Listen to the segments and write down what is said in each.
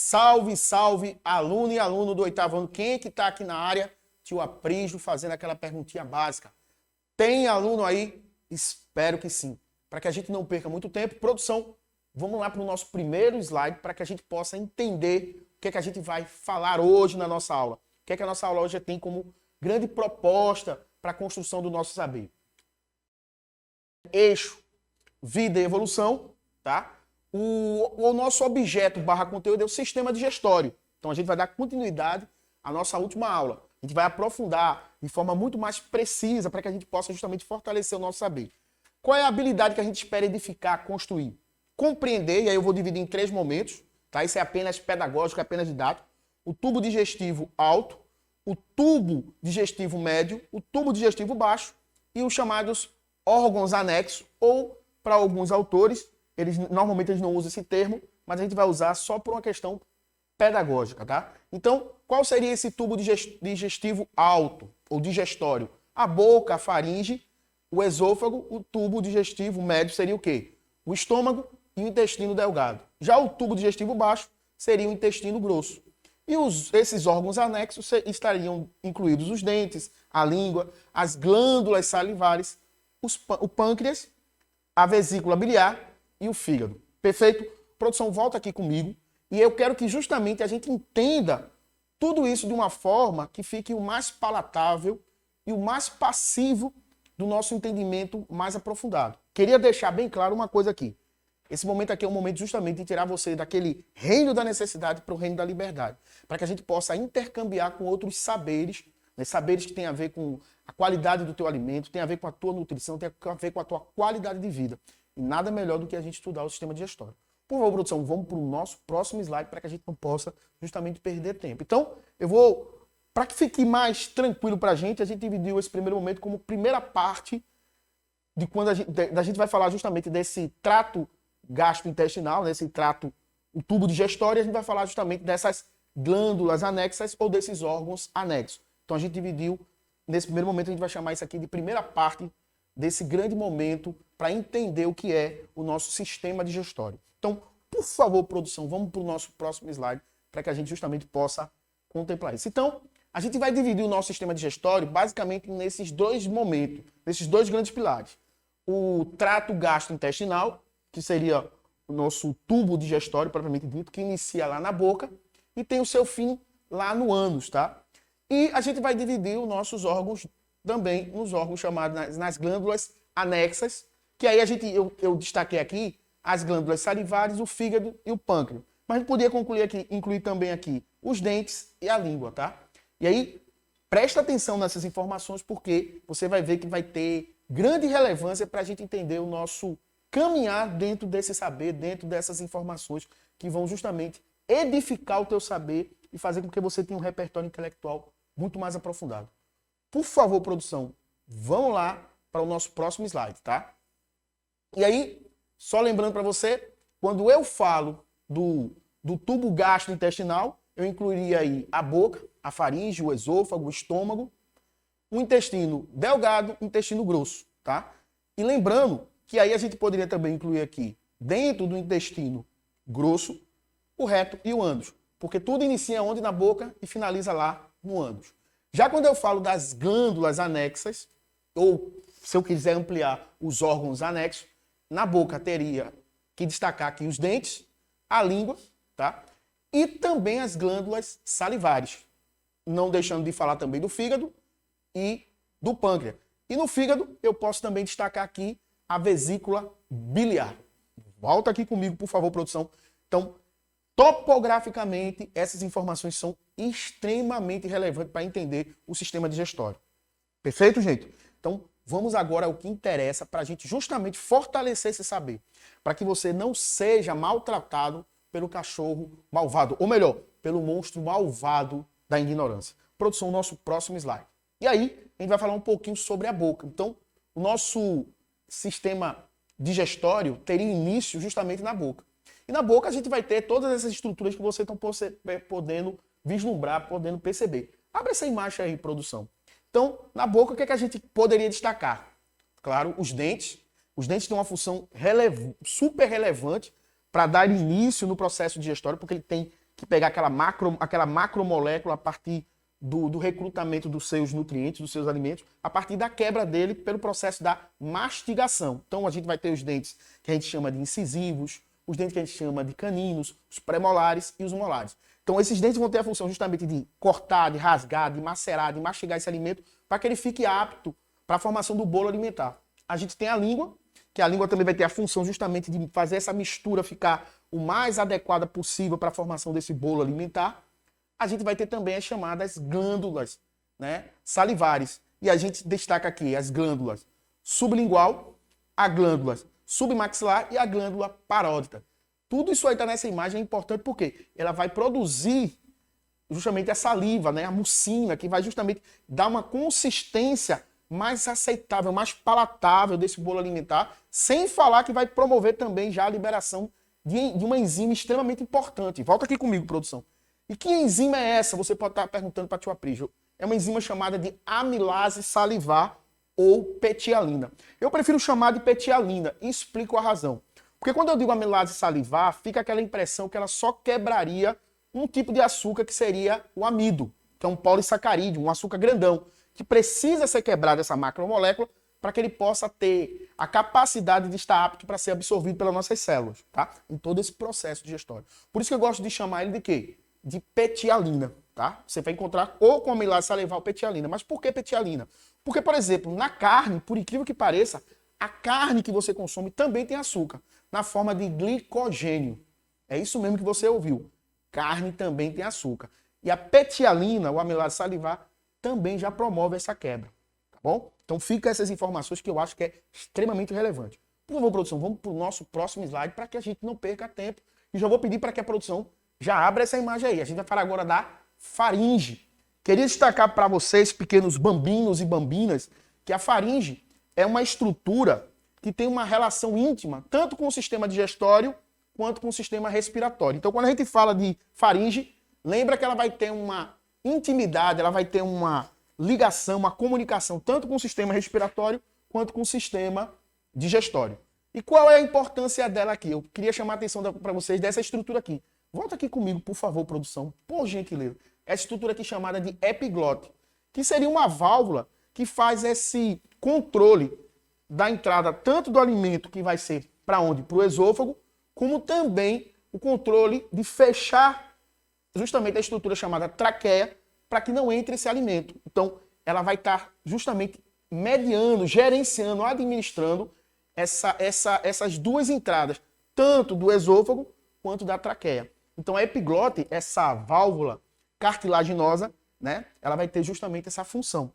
Salve, salve, aluno e aluno do 8º ano. Quem é que está aqui na área? Tio Aprígio fazendo aquela perguntinha básica. Tem aluno aí? Espero que sim. Para que a gente não perca muito tempo, produção, vamos lá para o nosso primeiro slide para que a gente possa entender o que é que a gente vai falar hoje na nossa aula. O que é que a nossa aula hoje tem como grande proposta para a construção do nosso saber. Eixo, vida e evolução, tá? O nosso objeto / conteúdo é o sistema digestório. Então a gente vai dar continuidade à nossa última aula. A gente vai aprofundar de forma muito mais precisa para que a gente possa justamente fortalecer o nosso saber. Qual é a habilidade que a gente espera edificar, construir? Compreender, e aí eu vou dividir em 3 momentos, tá? Isso é apenas pedagógico, é apenas didático. O tubo digestivo alto, o tubo digestivo médio, o tubo digestivo baixo e os chamados órgãos anexos, ou para alguns autores, normalmente eles não usam esse termo, mas a gente vai usar só por uma questão pedagógica, tá? Então, qual seria esse tubo digestivo alto, ou digestório? A boca, a faringe, o esôfago, o tubo digestivo médio seria o quê? O estômago e o intestino delgado. Já o tubo digestivo baixo seria o intestino grosso. E esses órgãos anexos estariam incluídos os dentes, a língua, as glândulas salivares, o pâncreas, a vesícula biliar e o fígado. Perfeito? Produção, volta aqui comigo. E eu quero que justamente a gente entenda tudo isso de uma forma que fique o mais palatável e o mais passivo do nosso entendimento mais aprofundado. Queria deixar bem claro uma coisa aqui. Esse momento aqui é um momento justamente de tirar você daquele reino da necessidade para o reino da liberdade. Para que a gente possa intercambiar com outros saberes, né? Saberes que têm a ver com a qualidade do teu alimento, tem a ver com a tua nutrição, tem a ver com a tua qualidade de vida. E nada melhor do que a gente estudar o sistema digestório. Por favor, produção, vamos para o nosso próximo slide para que a gente não possa justamente perder tempo. Então, para que fique mais tranquilo para a gente dividiu esse primeiro momento como primeira parte de quando a gente vai falar justamente desse trato gastrointestinal, nesse trato, o tubo digestório, e a gente vai falar justamente dessas glândulas anexas ou desses órgãos anexos. Então, a gente dividiu, nesse primeiro momento, a gente vai chamar isso aqui de primeira parte desse grande momento para entender o que é o nosso sistema digestório. Então, por favor, produção, vamos para o nosso próximo slide para que a gente justamente possa contemplar isso. Então, a gente vai dividir o nosso sistema digestório basicamente nesses 2 momentos, nesses 2 grandes pilares. O trato gastrointestinal, que seria o nosso tubo digestório, propriamente dito, que inicia lá na boca e tem o seu fim lá no ânus, tá? E a gente vai dividir os nossos órgãos também nos órgãos chamados nas glândulas anexas, que aí eu destaquei aqui as glândulas salivares, o fígado e o pâncreas. Mas a gente podia incluir também aqui os dentes e a língua, tá? E aí, presta atenção nessas informações, porque você vai ver que vai ter grande relevância para a gente entender o nosso caminhar dentro desse saber, dentro dessas informações que vão justamente edificar o teu saber e fazer com que você tenha um repertório intelectual muito mais aprofundado. Por favor, produção, vamos lá para o nosso próximo slide, tá? E aí, só lembrando para você, quando eu falo do tubo gastrointestinal, eu incluiria aí a boca, a faringe, o esôfago, o estômago, o intestino delgado, o intestino grosso, tá? E lembrando que aí a gente poderia também incluir aqui, dentro do intestino grosso, o reto e o ânus, porque tudo inicia onde? Na boca e finaliza lá no ânus. Já quando eu falo das glândulas anexas, ou se eu quiser ampliar os órgãos anexos, na boca teria que destacar aqui os dentes, a língua, tá? E também as glândulas salivares. Não deixando de falar também do fígado e do pâncreas. E no fígado eu posso também destacar aqui a vesícula biliar. Volta aqui comigo, por favor, produção. Então, topograficamente, essas informações são extremamente relevantes para entender o sistema digestório. Perfeito, gente? Então, vamos agora ao que interessa para a gente justamente fortalecer esse saber. Para que você não seja maltratado pelo cachorro malvado. Ou melhor, pelo monstro malvado da ignorância. Produção, nosso próximo slide. E aí, a gente vai falar um pouquinho sobre a boca. Então, o nosso sistema digestório teria início justamente na boca. E na boca a gente vai ter todas essas estruturas que vocês estão podendo vislumbrar, podendo perceber. Abre essa imagem aí, produção. Então, na boca, o que é que a gente poderia destacar? Claro, os dentes. Os dentes têm uma função super relevante para dar início no processo digestório, porque ele tem que pegar aquela macromolécula a partir do recrutamento dos seus nutrientes, dos seus alimentos, a partir da quebra dele pelo processo da mastigação. Então a gente vai ter os dentes que a gente chama de incisivos, os dentes que a gente chama de caninos, os premolares e os molares. Então esses dentes vão ter a função justamente de cortar, de rasgar, de macerar, de mastigar esse alimento para que ele fique apto para a formação do bolo alimentar. A gente tem a língua, que a língua também vai ter a função justamente de fazer essa mistura ficar o mais adequada possível para a formação desse bolo alimentar. A gente vai ter também as chamadas glândulas, né, salivares. E a gente destaca aqui as glândulas sublingual, a glândula submaxilar e a glândula parótida. Tudo isso aí está nessa imagem é importante porque ela vai produzir justamente a saliva, né, a mucina, que vai justamente dar uma consistência mais aceitável, mais palatável desse bolo alimentar, sem falar que vai promover também já a liberação de uma enzima extremamente importante. Volta aqui comigo, produção. E que enzima é essa? Você pode estar perguntando para a tia Aprígio. É uma enzima chamada de amilase salivar ou petialina. Eu prefiro chamar de petialina e explico a razão. Porque quando eu digo amilase salivar, fica aquela impressão que ela só quebraria um tipo de açúcar que seria o amido, que é um polissacarídeo, um açúcar grandão, que precisa ser quebrado essa macromolécula para que ele possa ter a capacidade de estar apto para ser absorvido pelas nossas células, tá? Em todo esse processo digestório. Por isso que eu gosto de chamar ele de quê? De petialina, tá? Você vai encontrar ou com amilase salivar ou petialina. Mas por que petialina? Porque, por exemplo, na carne, por incrível que pareça, a carne que você consome também tem açúcar, na forma de glicogênio. É isso mesmo que você ouviu. Carne também tem açúcar. E a petialina, ou amilase salivar, também já promove essa quebra, tá bom? Então fica essas informações que eu acho que é extremamente relevante. Por favor, produção, vamos para o nosso próximo slide para que a gente não perca tempo. E já vou pedir para que a produção já abra essa imagem aí. A gente vai falar agora da faringe. Queria destacar para vocês, pequenos bambinos e bambinas, que a faringe é uma estrutura que tem uma relação íntima, tanto com o sistema digestório quanto com o sistema respiratório. Então, quando a gente fala de faringe, lembra que ela vai ter uma intimidade, ela vai ter uma ligação, uma comunicação, tanto com o sistema respiratório quanto com o sistema digestório. E qual é a importância dela aqui? Eu queria chamar a atenção para vocês dessa estrutura aqui. Volta aqui comigo, por favor, produção. Por gentileza. Essa estrutura aqui chamada de epiglote, que seria uma válvula que faz esse controle da entrada tanto do alimento que vai ser para onde? Para o esôfago, como também o controle de fechar justamente a estrutura chamada traqueia para que não entre esse alimento. Então, ela vai estar justamente mediando, gerenciando, administrando essas duas entradas, tanto do esôfago quanto da traqueia. Então, a epiglote, essa válvula cartilaginosa, né, ela vai ter justamente essa função.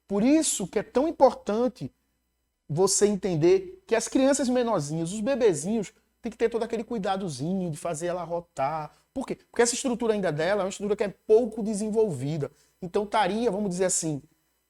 Por isso que é tão importante você entender que as crianças menorzinhas, os bebezinhos, tem que ter todo aquele cuidadozinho de fazer ela rotar. Por quê? Porque essa estrutura ainda dela é uma estrutura que é pouco desenvolvida. Então estaria, vamos dizer assim,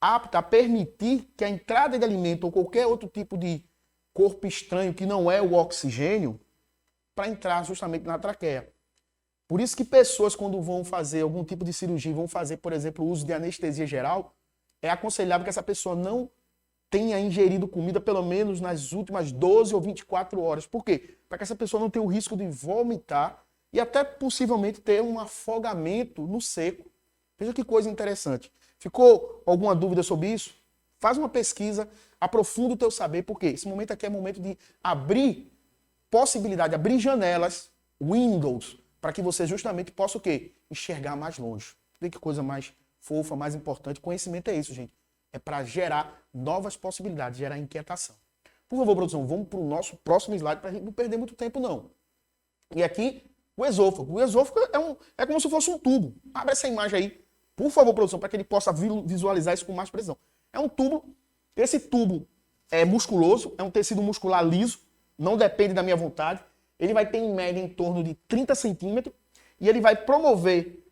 apta a permitir que a entrada de alimento ou qualquer outro tipo de corpo estranho que não é o oxigênio para entrar justamente na traqueia. Por isso que pessoas, quando vão fazer algum tipo de cirurgia, vão fazer, por exemplo, o uso de anestesia geral, é aconselhável que essa pessoa não tenha ingerido comida pelo menos nas últimas 12 ou 24 horas. Por quê? Para que essa pessoa não tenha o risco de vomitar e até possivelmente ter um afogamento no seco. Veja que coisa interessante. Ficou alguma dúvida sobre isso? Faz uma pesquisa, aprofunda o teu saber, porque esse momento aqui é momento de abrir possibilidade, abrir janelas, windows, para que você justamente possa o quê? Enxergar mais longe. Vê que coisa mais fofa, mais importante. Conhecimento é isso, gente. É para gerar novas possibilidades, gerar inquietação. Por favor, produção, vamos para o nosso próximo slide para a gente não perder muito tempo, não. E aqui, o esôfago. O esôfago é como se fosse um tubo. Abre essa imagem aí, por favor, produção, para que ele possa visualizar isso com mais precisão. É um tubo. Esse tubo é musculoso, é um tecido muscular liso, não depende da minha vontade. Ele vai ter em média em torno de 30 centímetros e ele vai promover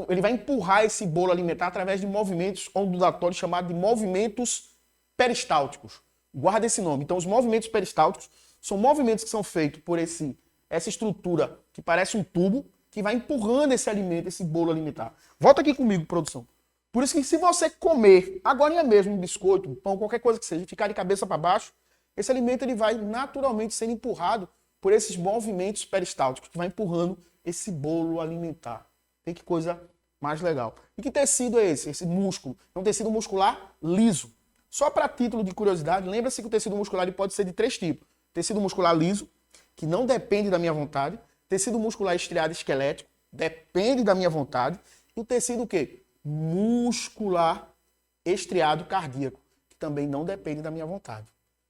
ele vai empurrar esse bolo alimentar através de movimentos ondulatórios chamados de movimentos peristálticos. Guarda esse nome. Então, os movimentos peristálticos são movimentos que são feitos por essa estrutura que parece um tubo que vai empurrando esse alimento, esse bolo alimentar. Volta aqui comigo, produção. Por isso que se você comer agora mesmo um biscoito, um pão, qualquer coisa que seja, ficar de cabeça para baixo, esse alimento ele vai naturalmente sendo empurrado por esses movimentos peristálticos, que vai empurrando esse bolo alimentar. Tem que coisa mais legal. E que tecido é esse? Esse músculo. É um tecido muscular liso. Só para título de curiosidade, lembra-se que o tecido muscular ele pode ser de 3 tipos. Tecido muscular liso, que não depende da minha vontade. Tecido muscular estriado esquelético, depende da minha vontade. E o tecido o quê? Muscular estriado cardíaco, que também não depende da minha vontade.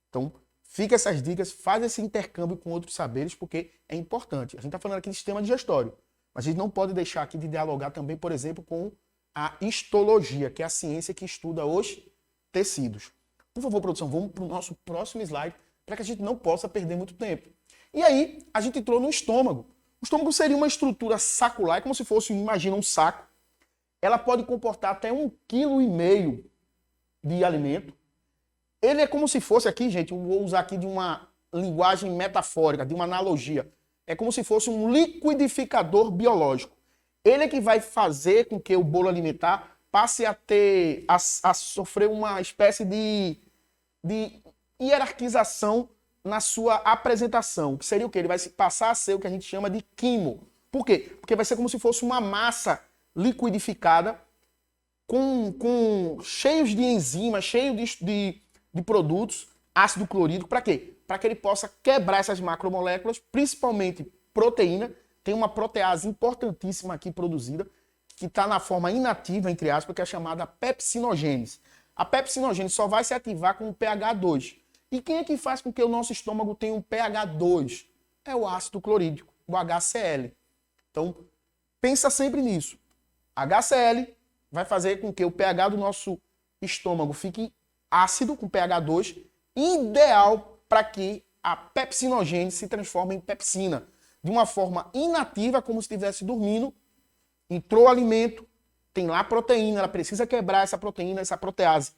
Então, fica essas dicas, faz esse intercâmbio com outros saberes, porque é importante. A gente está falando aqui de sistema digestório, mas a gente não pode deixar aqui de dialogar também, por exemplo, com a histologia, que é a ciência que estuda os tecidos. Por favor, produção, vamos para o nosso próximo slide, para que a gente não possa perder muito tempo. E aí, a gente entrou no estômago. O estômago seria uma estrutura sacular, é como se fosse, imagina, um saco. Ela pode comportar até 1,5 kg de alimento. Ele é como se fosse aqui, gente, eu vou usar aqui de uma linguagem metafórica, de uma analogia. É como se fosse um liquidificador biológico. Ele é que vai fazer com que o bolo alimentar passe a sofrer uma espécie de hierarquização na sua apresentação. Que seria o quê? Ele vai passar a ser o que a gente chama de quimo. Por quê? Porque vai ser como se fosse uma massa liquidificada com cheios de enzimas, cheio de produtos, ácido clorídrico, para quê? Para que ele possa quebrar essas macromoléculas, principalmente proteína. Tem uma protease importantíssima aqui produzida, que está na forma inativa, entre aspas, que é chamada pepsinogênese. A pepsinogênese só vai se ativar com o pH 2. E quem é que faz com que o nosso estômago tenha um pH 2? É o ácido clorídrico, o HCl. Então, pensa sempre nisso. HCl vai fazer com que o pH do nosso estômago fique ácido, com pH 2, ideal para que a pepsinogênese se transforme em pepsina. De uma forma inativa, como se estivesse dormindo, entrou o alimento, tem lá proteína, ela precisa quebrar essa proteína, essa protease.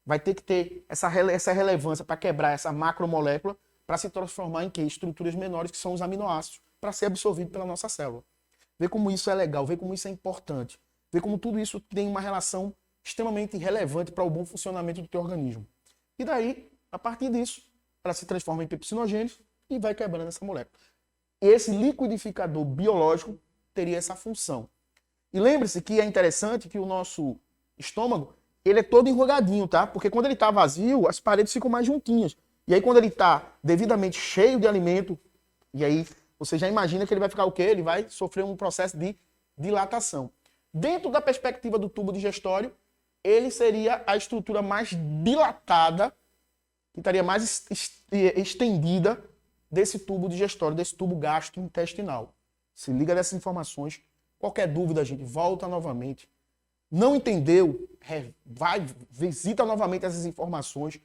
Vai ter que ter essa relevância para quebrar essa macromolécula para se transformar em quê? Estruturas menores, que são os aminoácidos, para ser absorvido pela nossa célula. Vê como isso é legal, vê como isso é importante. Vê como tudo isso tem uma relação extremamente relevante para o bom funcionamento do teu organismo. E daí, a partir disso, ela se transforma em pepsinogênese e vai quebrando essa molécula. E esse liquidificador biológico teria essa função. E lembre-se que é interessante que o nosso estômago, ele é todo enrugadinho, tá? Porque quando ele está vazio, as paredes ficam mais juntinhas. E aí quando ele está devidamente cheio de alimento, e aí você já imagina que ele vai ficar o quê? Ele vai sofrer um processo de dilatação. Dentro da perspectiva do tubo digestório, ele seria a estrutura mais dilatada, que estaria mais estendida desse tubo digestório, desse tubo gastrointestinal. Se liga nessas informações. Qualquer dúvida, gente, volta novamente. Não entendeu? Vai, visita novamente essas informações.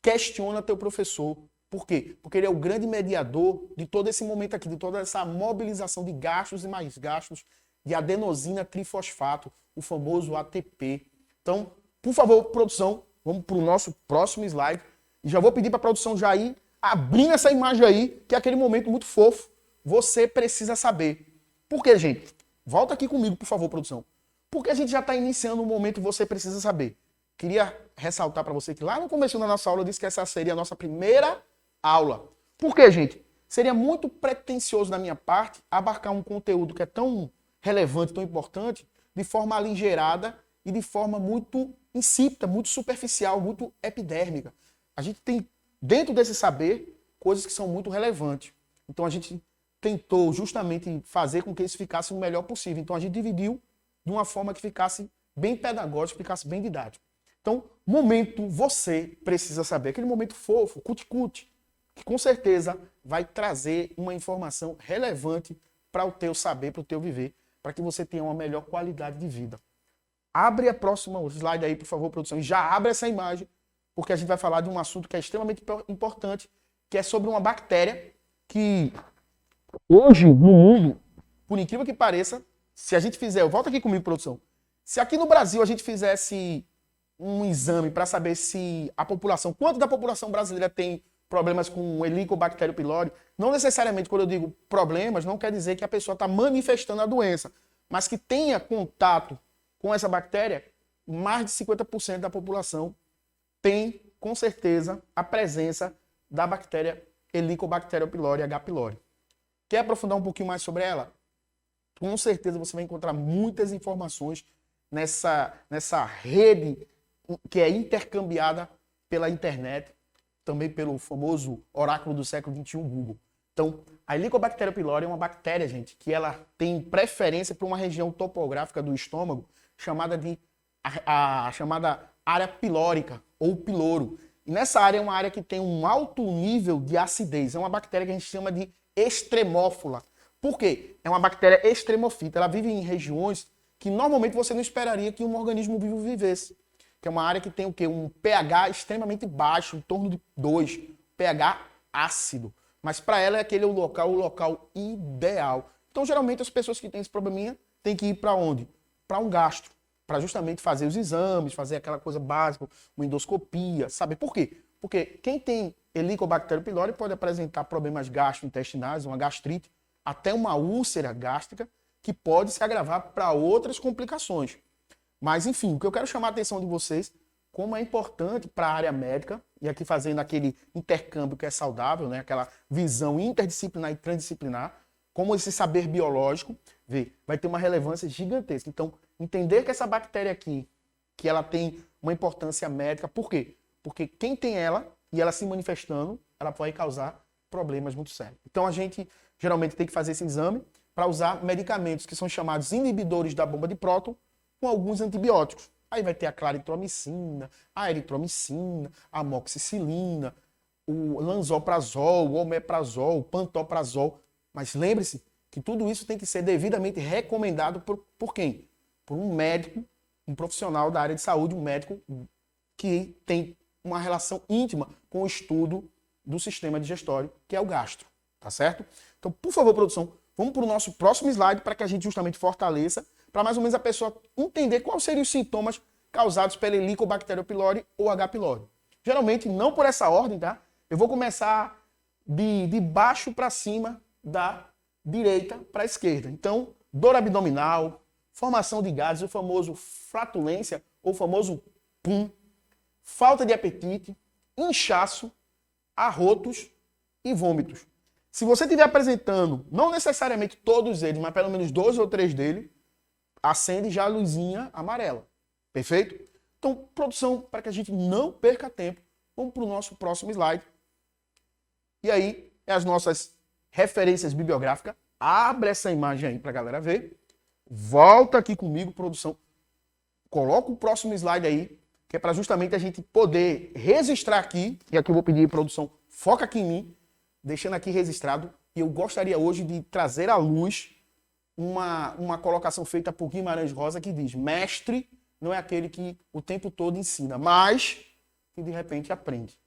Questiona teu professor. Por quê? Porque ele é o grande mediador de todo esse momento aqui, de toda essa mobilização de gastos e mais gastos de adenosina trifosfato, o famoso ATP. Então, por favor, produção, vamos para o nosso próximo slide. E já vou pedir para a produção já ir abrindo essa imagem aí, que é aquele momento muito fofo. Você precisa saber. Por quê, gente? Volta aqui comigo, por favor, produção. Porque a gente já está iniciando um momento você precisa saber. Queria ressaltar para você que lá no começo da nossa aula eu disse que essa seria a nossa primeira aula. Por quê, gente? Seria muito pretensioso da minha parte abarcar um conteúdo que é tão relevante, tão importante, de forma aligerada e de forma muito insípida, muito superficial, muito epidérmica. A gente tem, dentro desse saber, coisas que são muito relevantes. Então a gente tentou justamente fazer com que isso ficasse o melhor possível. Então a gente dividiu de uma forma que ficasse bem pedagógico, ficasse bem didático. Então, momento você precisa saber, aquele momento fofo, cuti-cuti, que com certeza vai trazer uma informação relevante para o teu saber, para o teu viver, para que você tenha uma melhor qualidade de vida. Abre a próxima slide aí, por favor, produção, e já abre essa imagem, porque a gente vai falar de um assunto que é extremamente importante, que é sobre uma bactéria que hoje, no mundo, por incrível que pareça, se a gente fizer, volta aqui comigo, produção, se aqui no Brasil a gente fizesse um exame para saber se a população, quanto da população brasileira tem problemas com Helicobacter pylori, não necessariamente, quando eu digo problemas, não quer dizer que a pessoa está manifestando a doença, mas que tenha contato com essa bactéria, mais de 50% da população tem, com certeza, a presença da bactéria Helicobacter pylori, H. pylori. Quer aprofundar um pouquinho mais sobre ela? Com certeza você vai encontrar muitas informações nessa rede que é intercambiada pela internet, também pelo famoso oráculo do século XXI, Google. Então, a Helicobacter pylori é uma bactéria, gente, que ela tem preferência por uma região topográfica do estômago chamada de a chamada área pilórica ou piloro. E nessa área é uma área que tem um alto nível de acidez. É uma bactéria que a gente chama de extremófila. Por quê? É uma bactéria extremofita. Ela vive em regiões que normalmente você não esperaria que um organismo vivo vivesse. Que é uma área que tem o quê? Um pH extremamente baixo, em torno de 2, pH ácido. Mas para ela é aquele o local ideal. Então, geralmente, as pessoas que têm esse probleminha têm que ir para onde? Para um gastro, para justamente fazer os exames, fazer aquela coisa básica, uma endoscopia, sabe? Por quê? Porque quem tem Helicobacter pylori pode apresentar problemas gastrointestinais, uma gastrite, até uma úlcera gástrica, que pode se agravar para outras complicações. Mas, enfim, o que eu quero chamar a atenção de vocês, como é importante para a área médica, e aqui fazendo aquele intercâmbio que é saudável, né? Aquela visão interdisciplinar e transdisciplinar, como esse saber biológico, vai ter uma relevância gigantesca. Então, entender que essa bactéria aqui, que ela tem uma importância médica, por quê? Porque quem tem ela, e ela se manifestando, ela pode causar problemas muito sérios. Então, a gente geralmente tem que fazer esse exame para usar medicamentos que são chamados inibidores da bomba de próton, com alguns antibióticos. Aí vai ter a claritromicina, a eritromicina, a amoxicilina, o lanzoprazol, o omeprazol, o pantoprazol. Mas lembre-se que tudo isso tem que ser devidamente recomendado por quem? Por um médico, um profissional da área de saúde, um médico que tem uma relação íntima com o estudo do sistema digestório, que é o gastro. Tá certo? Então, por favor, produção, vamos para o nosso próximo slide para que a gente justamente fortaleça, para mais ou menos a pessoa entender quais seriam os sintomas causados pela Helicobacter pylori ou H. pylori. Geralmente, não por essa ordem, tá? Eu vou começar de baixo para cima, da direita para a esquerda. Então, dor abdominal, formação de gases, o famoso flatulência, ou famoso PUM, falta de apetite, inchaço, arrotos e vômitos. Se você estiver apresentando, não necessariamente todos eles, mas pelo menos 2 ou 3 deles, acende já a luzinha amarela. Perfeito? Então, produção, para que a gente não perca tempo, vamos para o nosso próximo slide. E aí, é as nossas referências bibliográficas. Abre essa imagem aí para a galera ver. Volta aqui comigo, produção. Coloca o próximo slide aí, que é para justamente a gente poder registrar aqui. E aqui eu vou pedir, produção, foca aqui em mim, deixando aqui registrado. E eu gostaria hoje de trazer à luz uma colocação feita por Guimarães Rosa que diz: mestre não é aquele que o tempo todo ensina, mas que de repente aprende.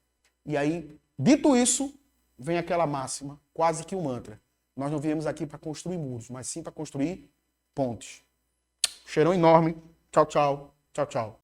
E aí, dito isso, vem aquela máxima, quase que um mantra. Nós não viemos aqui para construir muros, mas sim para construir pontes. Cheirão enorme. Tchau, tchau. Tchau, tchau.